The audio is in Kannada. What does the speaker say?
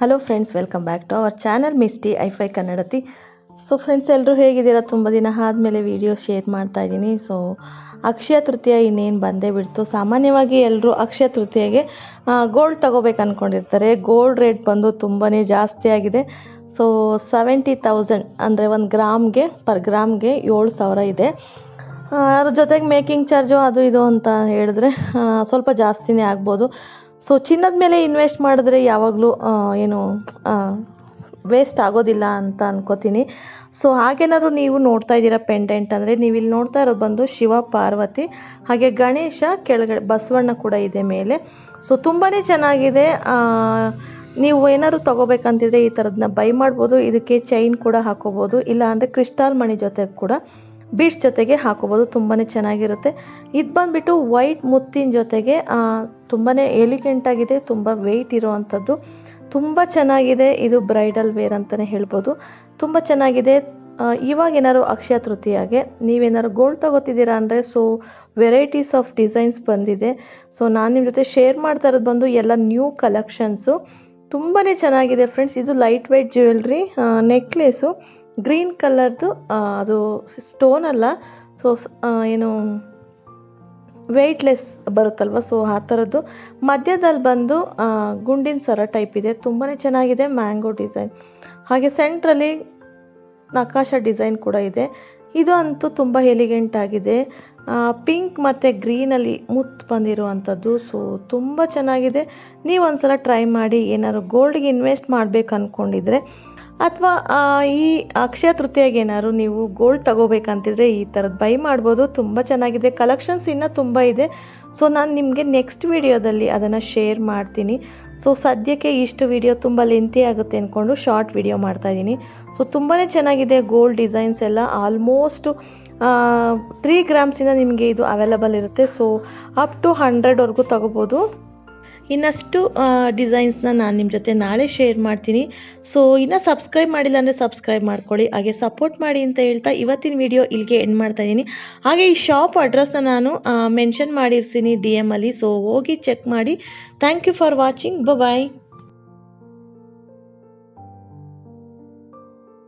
Hello friends, welcome back to our channel ಮಿಸ್ಟಿ ಐಫೈ ಕನ್ನಡತಿ. ಸೊ ಫ್ರೆಂಡ್ಸ್, ಎಲ್ಲರೂ ಹೇಗಿದ್ದೀರಾ? ತುಂಬ ದಿನ ಆದಮೇಲೆ ವಿಡಿಯೋ ಶೇರ್ ಮಾಡ್ತಾ ಇದ್ದೀನಿ. ಸೊ ಅಕ್ಷಯ ತೃತೀಯ ಇನ್ನೇನು ಬಂದೇ ಬಿಡ್ತು. ಸಾಮಾನ್ಯವಾಗಿ ಎಲ್ಲರೂ ಅಕ್ಷಯ ತೃತೀಯಗೆ ಗೋಲ್ಡ್ ತಗೋಬೇಕು ಅಂದ್ಕೊಂಡಿರ್ತಾರೆ. ಗೋಲ್ಡ್ ರೇಟ್ ಬಂದು ತುಂಬಾ ಜಾಸ್ತಿ ಆಗಿದೆ. ಸೊ 70,000 ಅಂದರೆ ಪರ್ ಗ್ರಾಮ್ಗೆ 7,000 ಇದೆ. ಅದ್ರ ಜೊತೆಗೆ ಮೇಕಿಂಗ್ ಚಾರ್ಜು ಅದು ಇದು ಅಂತ ಹೇಳಿದ್ರೆ ಸ್ವಲ್ಪ ಜಾಸ್ತಿನೇ ಆಗ್ಬೋದು. ಸೊ ಚಿನ್ನದ ಮೇಲೆ ಇನ್ವೆಸ್ಟ್ ಮಾಡಿದ್ರೆ ಯಾವಾಗಲೂ ವೇಸ್ಟ್ ಆಗೋದಿಲ್ಲ ಅಂತ ಅನ್ಕೋತೀನಿ. ಸೊ ಹಾಗೇನಾದರೂ ನೀವು ನೋಡ್ತಾ ಇದ್ದೀರಾ ಪೆಂಡೆಂಟ್ ಅಂದರೆ, ನೀವು ಇಲ್ಲಿ ನೋಡ್ತಾ ಇರೋದು ಬಂದು ಶಿವ ಪಾರ್ವತಿ, ಹಾಗೆ ಗಣೇಶ ಕೆಳಗಡೆ ಬಸವಣ್ಣ ಕೂಡ ಇದೆ ಮೇಲೆ. ಸೊ ತುಂಬಾ ಚೆನ್ನಾಗಿದೆ. ನೀವು ಏನಾದ್ರು ತೊಗೋಬೇಕಂತಿದ್ರೆ ಈ ಥರದನ್ನ ಬೈ ಮಾಡ್ಬೋದು. ಇದಕ್ಕೆ ಚೈನ್ ಕೂಡ ಹಾಕೋಬೋದು, ಇಲ್ಲ ಅಂದರೆ ಕ್ರಿಸ್ಟಾಲ್ ಮಣಿ ಜೊತೆ ಕೂಡ ಬೀಡ್ಸ್ ಜೊತೆಗೆ ಹಾಕೋಬೋದು. ತುಂಬಾ ಚೆನ್ನಾಗಿರುತ್ತೆ. ಇದು ಬಂದುಬಿಟ್ಟು ವೈಟ್ ಮುತ್ತಿನ ಜೊತೆಗೆ ತುಂಬಾ ಎಲಿಗೆಂಟ್ ಆಗಿದೆ, ತುಂಬ ವೆಯ್ಟ್ ಇರೋವಂಥದ್ದು, ತುಂಬ ಚೆನ್ನಾಗಿದೆ. ಇದು ಬ್ರೈಡಲ್ ವೇರ್ ಅಂತಲೇ ಹೇಳ್ಬೋದು. ತುಂಬ ಚೆನ್ನಾಗಿದೆ. ಇವಾಗ ಏನಾದ್ರು ಅಕ್ಷಯ ತೃತೀಯಾಗೆ ನೀವೇನಾದ್ರು ಗೋಲ್ಡ್ ತೊಗೋತಿದ್ದೀರಾ ಅಂದರೆ, ಸೊ ವೆರೈಟೀಸ್ ಆಫ್ ಡಿಸೈನ್ಸ್ ಬಂದಿದೆ. ಸೊ ನಾನು ನಿಮ್ಮ ಜೊತೆ ಶೇರ್ ಮಾಡ್ತಾ ಇರೋದು ಬಂದು ಎಲ್ಲ ನ್ಯೂ ಕಲೆಕ್ಷನ್ಸು. ತುಂಬಾ ಚೆನ್ನಾಗಿದೆ ಫ್ರೆಂಡ್ಸ್. ಇದು light weight jewellery necklace, green ಕಲರ್ದು, ಅದು ಸ್ಟೋನ್ ಅಲ್ಲ, ಸೊ ವೆಯ್ಟ್ಲೆಸ್ ಬರುತ್ತಲ್ವ, ಸೊ ಆ ಥರದ್ದು. ಮಧ್ಯದಲ್ಲಿ ಬಂದು ಗುಂಡಿನ ಸರ ಟೈಪ್ ಇದೆ, ತುಂಬಾ ಚೆನ್ನಾಗಿದೆ. ಮ್ಯಾಂಗೋ ಡಿಸೈನ್, ಹಾಗೆ ಸೆಂಟ್ರಲ್ಲಿ ನಕಾಶ ಡಿಸೈನ್ ಕೂಡ ಇದೆ. ಇದು ಅಂತೂ ತುಂಬ ಎಲಿಗೆಂಟ್ ಆಗಿದೆ. ಪಿಂಕ್ ಮತ್ತು ಗ್ರೀನಲ್ಲಿ ಮುತ್ತು ಬಂದಿರುವಂಥದ್ದು. ಸೊ ತುಂಬ ಚೆನ್ನಾಗಿದೆ. ನೀವು ಒಂದ್ಸಲ ಟ್ರೈ ಮಾಡಿ. ಏನಾದ್ರು ಗೋಲ್ಡ್ಗೆ ಇನ್ವೆಸ್ಟ್ ಮಾಡಬೇಕು ಅಂದ್ಕೊಂಡಿದ್ರೆ, ಅಥವಾ ಈ ಅಕ್ಷಯ ತೃತೀಯಾಗೆ ಏನಾದ್ರು ನೀವು ಗೋಲ್ಡ್ ತಗೋಬೇಕಂತಿದ್ರೆ ಈ ಥರದ್ದು ಬೈ ಮಾಡ್ಬೋದು. ತುಂಬ ಚೆನ್ನಾಗಿದೆ. ಕಲೆಕ್ಷನ್ಸ್ ಇನ್ನೂ ತುಂಬ ಇದೆ. ಸೊ ನಾನು ನಿಮಗೆ ನೆಕ್ಸ್ಟ್ ವಿಡಿಯೋದಲ್ಲಿ ಅದನ್ನು ಶೇರ್ ಮಾಡ್ತೀನಿ. ಸೊ ಸದ್ಯಕ್ಕೆ ಇಷ್ಟು ವಿಡಿಯೋ ತುಂಬ ಲೆಂತಿ ಆಗುತ್ತೆ ಅಂದ್ಕೊಂಡು ಶಾರ್ಟ್ ವಿಡಿಯೋ ಮಾಡ್ತಾಯಿದ್ದೀನಿ. ಸೊ ತುಂಬಾ ಚೆನ್ನಾಗಿದೆ. ಗೋಲ್ಡ್ ಡಿಸೈನ್ಸ್ ಎಲ್ಲ ಆಲ್ಮೋಸ್ಟ್ 3 ಗ್ರಾಮ್ಸಿಂದ ನಿಮಗೆ ಇದು ಅವೈಲಬಲ್ ಇರುತ್ತೆ. ಸೊ ಅಪ್ ಟು 100ವರೆಗೂ ತಗೋಬೋದು. ಇನ್ನಷ್ಟು ಡಿಸೈನ್ಸ್ನ ನಾನು ನಿಮ್ಮ ಜೊತೆ ನಾಳೆ ಶೇರ್ ಮಾಡ್ತೀನಿ. ಸೊ ಇನ್ನೂ ಸಬ್ಸ್ಕ್ರೈಬ್ ಮಾಡಿಲ್ಲ ಅಂದರೆ ಸಬ್ಸ್ಕ್ರೈಬ್ ಮಾಡ್ಕೊಳ್ಳಿ, ಹಾಗೆ ಸಪೋರ್ಟ್ ಮಾಡಿ ಅಂತ ಹೇಳ್ತಾ ಇವತ್ತಿನ ವಿಡಿಯೋ ಇಲ್ಲಿಗೆ ಎಂಡ್ ಮಾಡ್ತಾಯಿದ್ದೀನಿ. ಹಾಗೆ ಈ ಶಾಪ್ ಅಡ್ರೆಸ್ನ ನಾನು ಮೆನ್ಷನ್ ಮಾಡಿರ್ತೀನಿ DM ಅಲ್ಲಿ. ಸೊ ಹೋಗಿ ಚೆಕ್ ಮಾಡಿ. Thank you for watching. Bye.